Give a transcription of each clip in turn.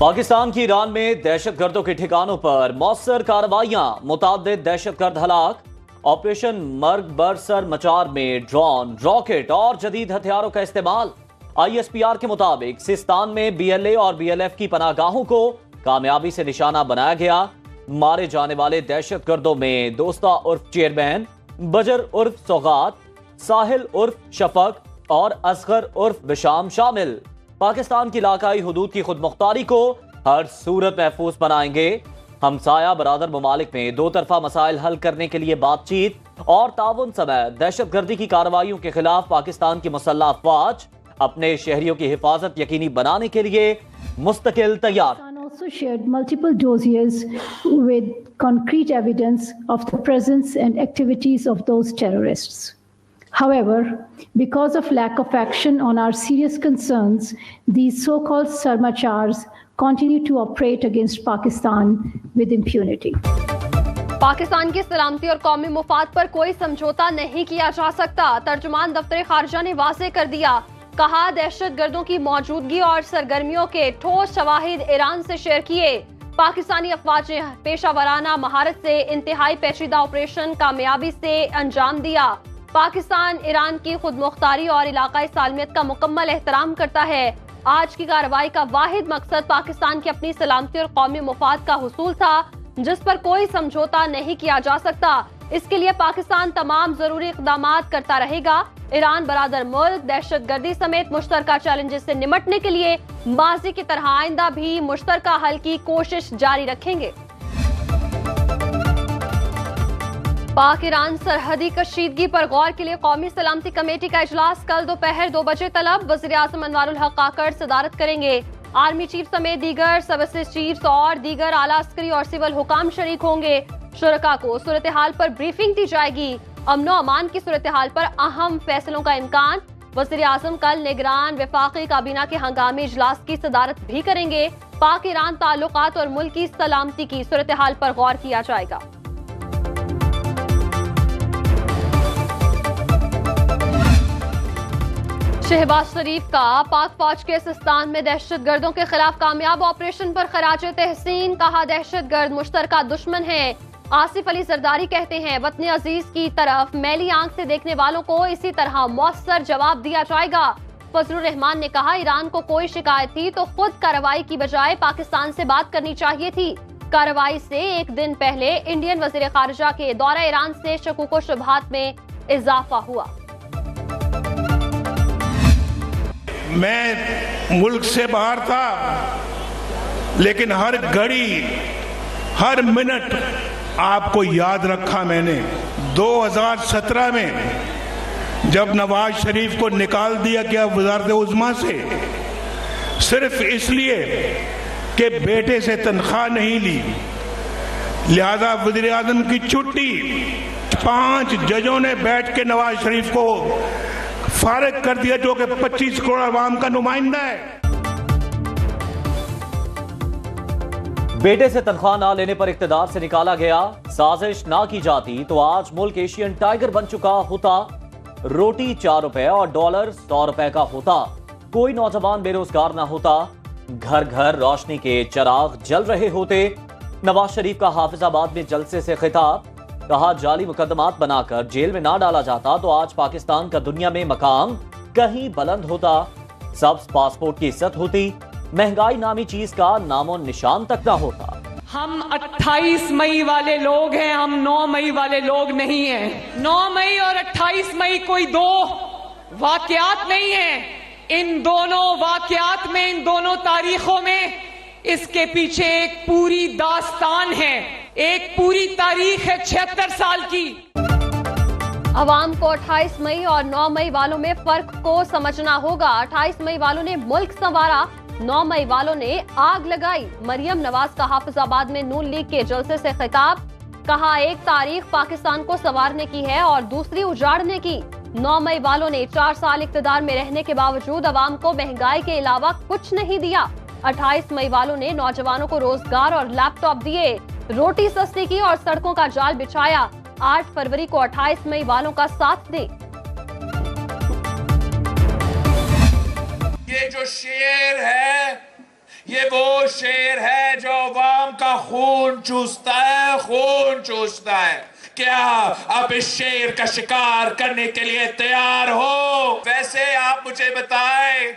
पाकिस्तान की ईरान में दहशत गर्दों के ठिकानों पर मौसर कार्रवाइयां, मुतादिद दहशत गर्द हलाक। ऑपरेशन मर्ग बरसर मचार में ड्रोन, रॉकेट और जदीद हथियारों का इस्तेमाल। ISPR के मुताबिक सिस्तान में BLA और BLF की पनाहगाहों को कामयाबी से निशाना बनाया गया। मारे जाने वाले दहशत गर्दों में दोस्ता उर्फ चेयरमैन, बजर उर्फ सौगात, साहिल उर्फ शफक और असगर उर्फ विशाम शामिल। पाकिस्तान की इलाकाई हुदूद की खुद मुख्तारी को हर सूरत महफूज बनाएंगे। हमसाया बरादर ममालिक में दो तरफा मसाइल हल करने के लिए बातचीत और ताउन समेत दहशत गर्दी की कार्रवाइयों के खिलाफ पाकिस्तान की मुसल्लह अफवाज अपने शहरियों की हिफाजत यकीनी बनाने के लिए मुस्तकिल तैयार। Also shared multiple dossiers with concrete evidence of the presence and activities of those terrorists. However, because of lack of action on our serious concerns, these so-called sarmachars continue to operate against Pakistan with impunity. Pakistan की सलामती और कौमी मुफाद पर कोई समझौता नहीं किया जा सकता। तर्जुमान दफ्तर खारजा ने वाज़ेह कर दिया। कहा, दहशत गर्दों की मौजूदगी और सरगर्मियों के ठोस शवाहिद ईरान से शेयर किए। पाकिस्तानी अफवाज ने पेशावराना महारत से इंतहाई पेचीदा ऑपरेशन कामयाबी से अंजाम दिया। पाकिस्तान ईरान की खुद मुख्तारी और इलाकाई सालमियत का मुकम्मल एहतराम करता है। आज की कार्रवाई का वाहिद मकसद पाकिस्तान की अपनी सलामती और कौमी मुफाद का हुसूल था, जिस पर कोई समझौता नहीं किया जा सकता। इसके लिए पाकिस्तान तमाम जरूरी इक़दामात करता रहेगा। ईरान बरादर मुल्क दहशत गर्दी समेत मुश्तरका चैलेंजेस से निमटने के लिए माजी की तरह आइंदा भी मुश्तरका हल की कोशिश जारी रखेंगे। पाक ईरान सरहदी कशीदगी पर गौर के लिए कौमी सलामती कमेटी का इजलास कल दोपहर 2 बजे तलब वज़ीर आज़म अनवारुल हक काकड़ सदारत करेंगे। आर्मी चीफ समेत दीगर सर्विसेज चीफ्स और दीगर आला अस्करी और सिविल हुकाम शरीक होंगे। शुरका को सूरत हाल पर ब्रीफिंग दी जाएगी। अमनो अमान की सूरत हाल पर अहम फैसलों का इम्कान। वज़ीर आज़म कल निगरान वफाकी काबीना के हंगामी इजलास की सदारत भी करेंगे। पाक ईरान ताल्लुकात और मुल्क की सलामती की सूरत हाल पर गौर किया जाएगा। शहबाज शरीफ का पाक फौज के सिस्तान में दहशत गर्दों के खिलाफ कामयाब ऑपरेशन पर खराज तहसीन। कहा, दहशत गर्द मुश्तरका दुश्मन है। आसिफ अली जरदारी कहते हैं, वतन अजीज की तरफ मैली आंख से देखने वालों को इसी तरह मौसर जवाब दिया जाएगा। फजलुर रहमान ने कहा, ईरान को कोई शिकायत थी तो खुद कार्रवाई की बजाय पाकिस्तान से बात करनी चाहिए थी। कार्रवाई से एक दिन पहले इंडियन वजीर खारजा के दौरा ईरान से शकूक व शुबहात में इजाफा हुआ। मैं मुल्क से बाहर था, लेकिन हर घड़ी हर मिनट आपको याद रखा मैंने। 2017 में जब नवाज शरीफ को निकाल दिया गया वज़ारत उज़्मा से, सिर्फ इसलिए कि बेटे से तनख्वाह नहीं ली, लिहाजा वज़ीर आज़म की छुट्टी 5 जजों ने बैठ के नवाज शरीफ को फारिग कर दिया, जो कि 25 करोड़ अवाम का नुमाइंदा है। बेटे से तनख्वाह ना लेने पर इख्तिदार से निकाला गया। साजिश ना की जाती तो आज मुल्क एशियन टाइगर बन चुका होता। रोटी 4 रुपए और डॉलर 100 रुपए का होता। कोई नौजवान बेरोजगार ना होता। घर घर रोशनी के चिराग जल रहे होते। नवाज शरीफ का हाफिजाबाद में जलसे से खिताब। कहा, जाली मुकदमात बनाकर जेल में ना डाला जाता तो आज पाकिस्तान का दुनिया में मकाम कहीं बुलंद होता। सब्ज पासपोर्ट की इज्जत होती। महंगाई नामी चीज का नामो निशान तक ना होता। हम 28 मई वाले लोग हैं, हम 9 मई वाले लोग नहीं हैं। 9 मई और 28 मई कोई 2 वाकयात नहीं है। इन दोनों वाकयात में, इन दोनों तारीखों में इसके पीछे एक पूरी दास्तान है, एक पूरी तारीख है 76 साल की। अवाम को 28 मई और 9 मई वालों में फर्क को समझना होगा। 28 मई वालों ने मुल्क संवारा, 9 मई वालों ने आग लगाई। मरियम नवाज का हाफिजाबाद में नून लीग के जलसे से खिताब। कहा, एक तारीख पाकिस्तान को संवारने की है और दूसरी उजाड़ने की। 9 मई वालों ने 4 साल इख्तिदार में रहने के बावजूद अवाम को महंगाई के अलावा कुछ नहीं दिया। 28 मई वालों ने नौजवानों को रोजगार और लैपटॉप दिए, रोटी सस्ती की और सड़कों का जाल बिछाया। 8 फरवरी को 28 मई वालों का साथ दे। ये जो शेर है یہ وہ شیر ہے جو عوام کا خون چوستا ہے، خون چوستا ہے. کیا آپ اس شیر کا شکار کرنے کے لیے تیار ہو؟ ویسے آپ مجھے بتائیں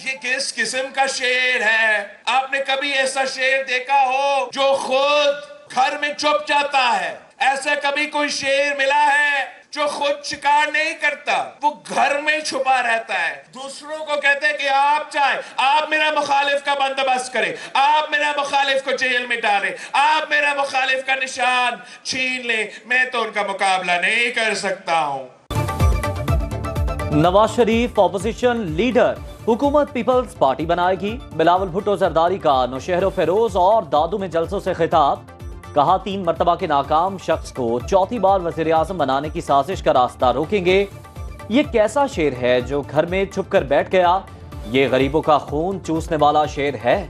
یہ کس قسم کا شیر ہے؟ آپ نے کبھی ایسا شیر دیکھا ہو جو خود گھر میں چھپ جاتا ہے؟ ایسا کبھی کوئی شیر ملا ہے جو خود شکار نہیں کرتا، وہ گھر میں چھپا رہتا ہے، دوسروں کو کہتے ہیں کہ آپ چاہے آپ میرا مخالف کا بندوبست کریں، آپ میرا مخالف کو جیل میں ڈالیں، آپ میرا مخالف کا نشان چھین لیں، میں تو ان کا مقابلہ نہیں کر سکتا ہوں. نواز شریف اپوزیشن لیڈر حکومت پیپلز پارٹی بنائے گی. بلاول بھٹو زرداری کا نوشہر و فیروز اور دادو میں جلسوں سے خطاب. کہا 3 مرتبہ کے ناکام شخص کو 4تھی بار وزیر اعظم بنانے کی سازش کا راستہ روکیں گے. یہ کیسا شیر ہے جو گھر میں چھپ کر بیٹھ گیا؟ یہ غریبوں کا خون چوسنے والا شیر ہے.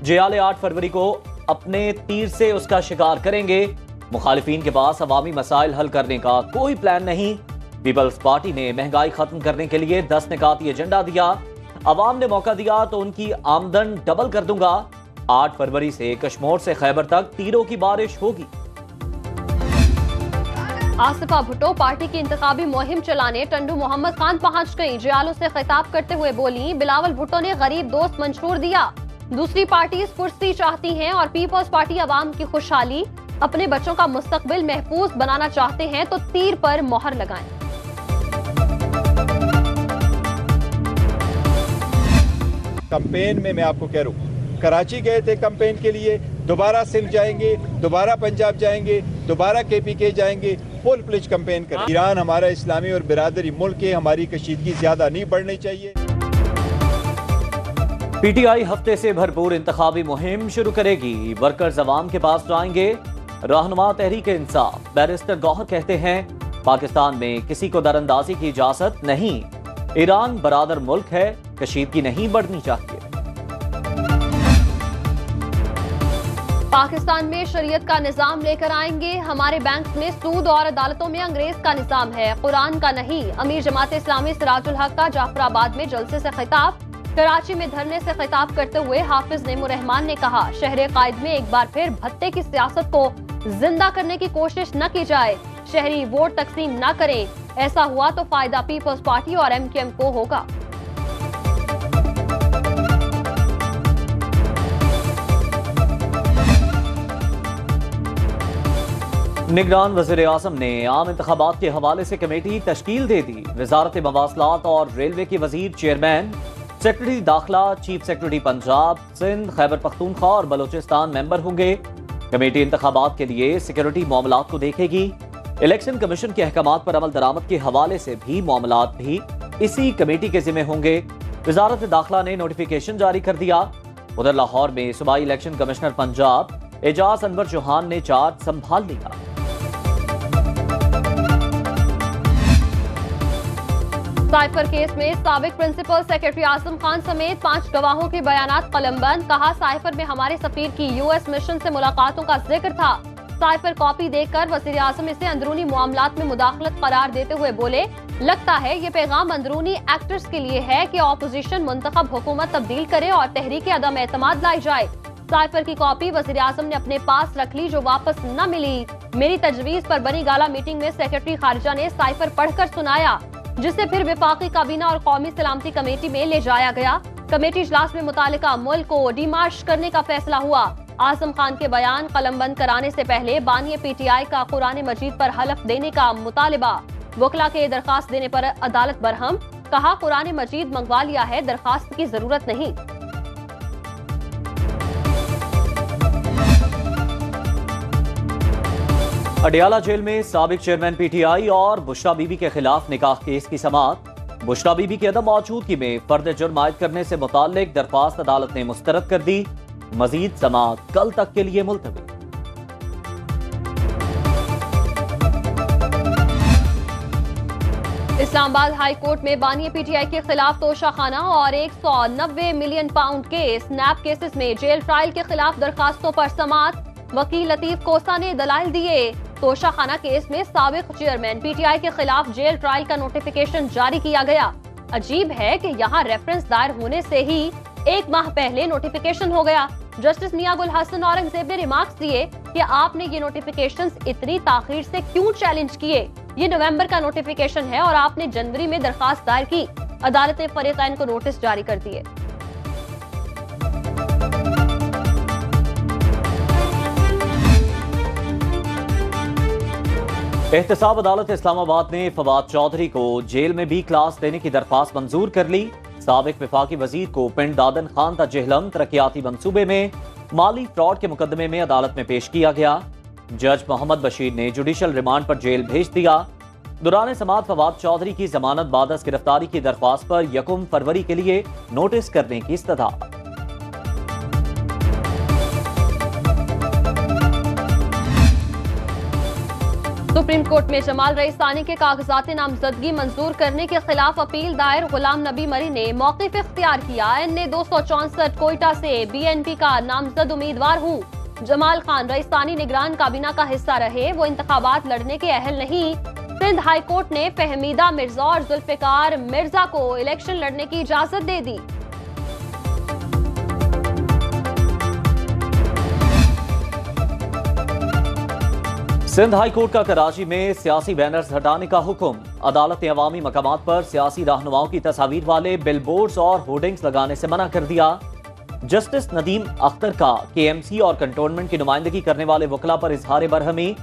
جیالے 8 فروری کو اپنے تیر سے اس کا شکار کریں گے. مخالفین کے پاس عوامی مسائل حل کرنے کا کوئی پلان نہیں. پیپلز پارٹی نے مہنگائی ختم کرنے کے لیے 10 نکاتی ایجنڈا دیا. عوام نے موقع دیا تو ان کی آمدن ڈبل کر دوں گا. 8 فروری سے کشمور سے خیبر تک تیروں کی بارش ہوگی. آصفہ بھٹو پارٹی کی انتخابی مہم چلانے ٹنڈو محمد خان پہنچ گئی. جیالوں سے خطاب کرتے ہوئے بولی بلاول بھٹو نے غریب دوست منشور دیا. دوسری پارٹیز کرسی چاہتی ہیں اور پیپلز پارٹی عوام کی خوشحالی اپنے بچوں کا مستقبل محفوظ بنانا چاہتے ہیں تو تیر پر مہر لگائیں. کمپین میں آپ کو کہہ رہا ہوں کراچی گئے تھے کمپین کے لیے، دوبارہ سندھ جائیں گے، دوبارہ پنجاب جائیں گے، دوبارہ KPK جائیں گے، فل پلیج کمپین کریں. ایران ہمارا اسلامی اور برادری ملک ہے، ہماری کشیدگی زیادہ نہیں بڑھنی چاہیے. PTI ہفتے سے بھرپور انتخابی مہم شروع کرے گی. ورکرز عوام کے پاس جائیں گے. رہنما تحریک انصاف بیرسٹر گوہر کہتے ہیں پاکستان میں کسی کو دراندازی کی اجازت نہیں. ایران برادر ملک ہے، کشیدگی نہیں بڑھنی چاہیے. پاکستان میں شریعت کا نظام لے کر آئیں گے. ہمارے بینکس میں سود اور عدالتوں میں انگریز کا نظام ہے، قرآن کا نہیں. امیر جماعت اسلامی سراج الحق کا جعفر آباد میں جلسے سے خطاب. کراچی میں دھرنے سے خطاب کرتے ہوئے حافظ نعیم الرحمان نے کہا شہر قائد میں ایک بار پھر بھتے کی سیاست کو زندہ کرنے کی کوشش نہ کی جائے. شہری ووٹ تقسیم نہ کریں. ایسا ہوا تو فائدہ پیپلز پارٹی اور MQM کو ہوگا. نگران وزیر اعظم نے عام انتخابات کے حوالے سے کمیٹی تشکیل دے دی. وزارت مواصلات اور ریلوے کے وزیر چیئرمین، سیکرٹری داخلہ، چیف سیکرٹری پنجاب، سندھ، خیبر پختونخوا اور بلوچستان ممبر ہوں گے. کمیٹی انتخابات کے لیے سیکورٹی معاملات کو دیکھے گی. الیکشن کمیشن کے احکامات پر عمل درآمد کے حوالے سے بھی معاملات بھی اسی کمیٹی کے ذمہ ہوں گے. وزارت داخلہ نے نوٹیفیکیشن جاری کر دیا. ادھر لاہور میں صوبائی الیکشن کمشنر پنجاب اعجاز انور چوہان نے چارج سنبھال لیا. سائفر کیس میں سابق پرنسپل سیکرٹری اعظم خان سمیت 5 گواہوں کے بیانات قلم بند. کہا سائفر میں ہمارے سفیر کی US مشن سے ملاقاتوں کا ذکر تھا. سائفر کاپی دیکھ کر وزیر اعظم اسے اندرونی معاملات میں مداخلت قرار دیتے ہوئے بولے لگتا ہے یہ پیغام اندرونی ایکٹرز کے لیے ہے کہ اپوزیشن منتخب حکومت تبدیل کرے اور تحریک عدم اعتماد لائی جائے. سائفر کی کاپی وزیر اعظم نے اپنے پاس رکھ لی جو واپس نہ ملی. میری تجویز پر بنی گالا میٹنگ میں سیکرٹری خارجہ نے سائفر پڑھ کر سنایا جسے پھر وفاقی کابینہ اور قومی سلامتی کمیٹی میں لے جایا گیا. کمیٹی اجلاس میں متعلقہ ملک کو ڈیمارش کرنے کا فیصلہ ہوا. اعظم خان کے بیان قلم بند کرانے سے پہلے بانی PTI کا قرآن مجید پر حلف دینے کا مطالبہ. وکلا کے درخواست دینے پر عدالت برہم. کہا قرآن مجید منگوا لیا ہے، درخواست کی ضرورت نہیں. اڈیالہ جیل میں سابق چیئرمین PTI اور بشرا بی بی کے خلاف نکاح کیس کی سماعت. بشرا بی بی کی عدم موجودگی میں فرد جرم عائد کرنے سے متعلق درخواست عدالت نے مسترد کر دی. مزید سماعت کل تک کے لیے ملتوی. اسلام آباد ہائی کورٹ میں بانی PTI کے خلاف توشہ خانہ اور 190 million pound case NAB cases میں جیل ٹرائل کے خلاف درخواستوں پر سماعت. وکیل لطیف کوسا نے دلائل دیے. توشہ خانہ کیس میں سابق چیئرمین PTI کے خلاف جیل ٹرائل کا نوٹیفیکیشن جاری کیا گیا. عجیب ہے کہ یہاں ریفرنس دائر ہونے سے ہی 1 माह पहले नोटिफिकेशन हो गया। जस्टिस मियां गुल हसन औरंगजेब ने रिमार्क्स दिए कि आपने ये नोटिफिकेशंस इतनी ताखीर से क्यों चैलेंज किए? ये नवंबर का नोटिफिकेशन है और आपने जनवरी में दरखास्त दायर की। अदालत ने फरीकैन को नोटिस जारी कर दिए। एहतसाब अदालत इस्लामाबाद ने फवाद चौधरी को जेल में भी क्लास देने की दरख्वास्त मंजूर कर ली। साबिक वफाकी वजीर को पिंड दादन खान तजेहलम तरक्याती मंसूबे में माली फ्रॉड के मुकदमे में अदालत में पेश किया गया। जज मोहम्मद बशीर ने जुडिशल रिमांड पर जेल भेज दिया। दौरान समाअत फवाद चौधरी की जमानत बादस गिरफ्तारी की दरख्वास्त पर 1 फरवरी के लिए नोटिस करने की इस्तदा। सुप्रीम कोर्ट में जमाल रईसानी के कागजात नामजदगी मंजूर करने के खिलाफ अपील दायर गुलाम नबी मरी ने मौक़िफ़ इख्तियार किया। NA 264 कोयटा से BNP का नामजद उम्मीदवार हूँ। जमाल खान रईसानी निगरान काबीना का हिस्सा रहे, वो इंतखाबात लड़ने के अहल नहीं। सिंध हाई कोर्ट ने फहमीदा मिर्जा और जुल्फिकार मिर्जा को इलेक्शन लड़ने की इजाजत दे दी। सिंध हाई कोर्ट का कराची में सियासी बैनर्स हटाने का हुक्म। अदालत ने अवामी मकामात पर सियासी रहनुमाओं की तस्वीर वाले बिलबोर्ड्स और होर्डिंग्स लगाने से मना कर दिया। जस्टिस नदीम अख्तर का KMC और कंटोनमेंट की नुमाइंदगी करने वाले वकला पर इजहार बरहमी।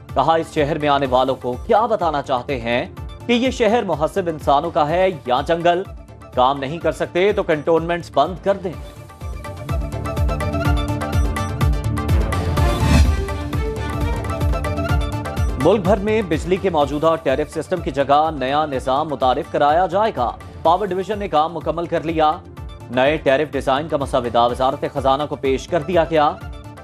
कहा, इस शहर में आने वालों को क्या बताना चाहते हैं कि ये शहर मुहस्सिब इंसानों का है या जंगल? काम नहीं कर सकते तो कंटोनमेंट्स बंद कर दें। मुल्क भर में बिजली के मौजूदा टैरिफ सिस्टम की जगह नया निजाम मुतारिफ कराया जाएगा। पावर डिवीजन ने काम मुकम्मल कर लिया। नए टैरिफ डिजाइन का मसवदा वजारत खजाना को पेश कर दिया गया।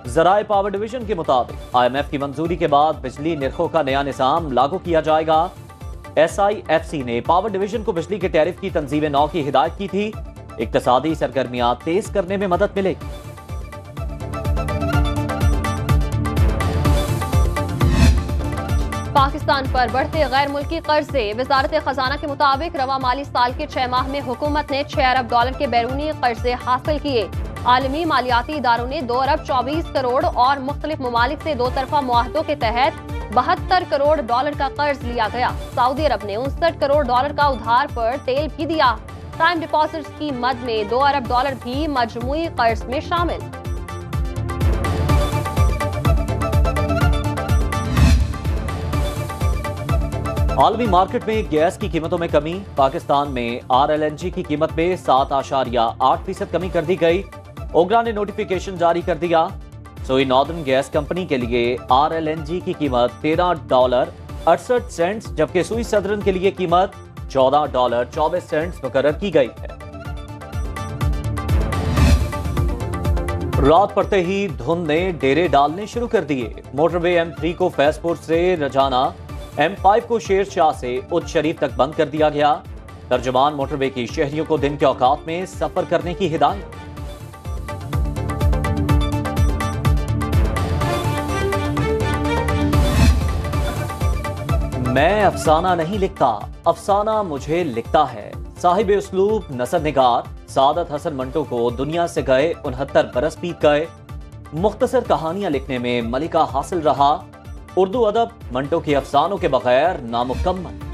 जराए पावर डिवीजन के मुताबिक IMF की मंजूरी के बाद बिजली निर्खों का नया निजाम लागू किया जाएगा। SIFC ने पावर डिवीजन को बिजली के टैरिफ की तंजीम नौ की हिदायत की थी। इक्तसादी सरगर्मियां तेज करने में मदद मिलेगी। पाकिस्तान पर बढ़ते गैर मुल्की कर्ज से वजारत खजाना के मुताबिक रवा माली साल के 6 माह में हुकूमत ने $6 अरब के बैरूनी कर्जे हासिल किए। आलमी मालियाती इदारों ने $2 अरब 24 करोड़ और मुख्तलिफ ममालिक से 2 तरफा मुआहदों के तहत $72 करोड़ का कर्ज लिया गया। सऊदी अरब ने $59 करोड़ का उधार पर तेल भी दिया। टाइम डिपॉजिट्स की मद में $2 अरब भी मजमूई कर्ज में शामिल। आलमी मार्केट में गैस की कीमतों में कमी। पाकिस्तान में RLNG की कीमत में 7.8% कमी कर दी गई। ओगरा ने नोटिफिकेशन जारी कर दिया। सोई नॉर्दर्न गैस कंपनी के लिए RLNG की कीमत $13.68 जबकि सुई सदरन के लिए कीमत $14.24 मुकर्रर की गई है। रात पड़ते ही धुंध ने डेरे डालने शुरू कर दिए। मोटरवे M3 को फैजपुर से रजाना, M5 को शेर शाह से उच्च शरीफ तक बंद कर दिया गया। तर्जुमान मोटरवे की शहरियों को दिन के औकात में सफर करने की हिदायत। मैं अफसाना नहीं लिखता, अफसाना मुझे लिखता है। साहिब उसलूब नसर निगार सादत हसन मंटो को दुनिया से गए 69 बरस बीत गए। मुख्तसर कहानियां लिखने में मलिका हासिल रहा। उर्दू अदब मंटो के अफसानों के बगैर नामुकम्मल।